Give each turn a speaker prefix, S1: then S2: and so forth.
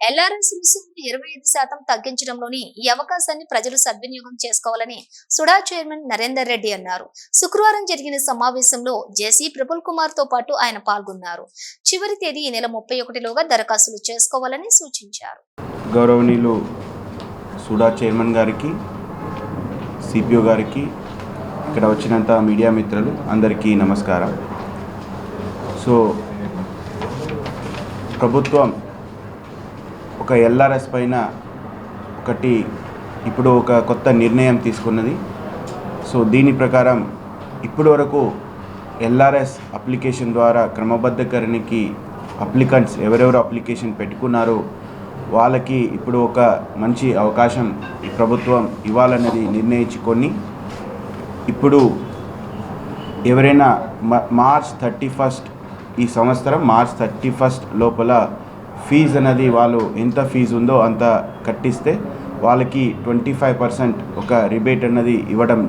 S1: LRS రుసుమును 25% తగ్గించడంలోని ఈ అవకాశాన్ని ప్రజలు సద్వినియోగం చేసుకోవాలని సుడా చైర్మన్ నరేందర్ రెడ్డి అన్నారు. శుక్రవారం జరిగిన సమావేశంలో జేసీ ప్రబుల్ కుమార్ తో పాటు ఆయన పాల్గొన్నారు. చివరి తేదీ ఈ నెల 31లోగా దరఖాస్తులు చేసుకోవాలని సూచించారు.
S2: గౌరవనీయులు సుడా చైర్మన్ గారికి, సిపిఓ గారికి, ఇక్కడ వచ్చినంత మీడియా మిత్రులు అందరికీ నమస్కారం. సో ప్రభుత్వం ఒక ఎల్ఆర్ఎస్ పైన ఇప్పుడు ఒక కొత్త నిర్ణయం తీసుకున్నది. సో దీని ప్రకారం ఇప్పటి వరకు ఎల్ఆర్ఎస్ అప్లికేషన్ ద్వారా క్రమబద్ధీకరణకి అప్లికెంట్స్ ఎవరెవరు అప్లికేషన్ పెట్టుకున్నారో వాళ్ళకి ఇప్పుడు ఒక మంచి అవకాశం ఈ ప్రభుత్వం ఇవ్వాలన్నది నిర్ణయించుకొని ఇప్పుడు ఎవరైనా మార్చ్ 31 ఈ సంవత్సరం మార్చ్ 31 లోపల ఫీజు అనేది వాళ్ళు ఎంత ఫీజు ఉందో అంత కట్టిస్తే వాళ్ళకి 25% ఒక రిబేట్ అన్నది ఇవ్వడం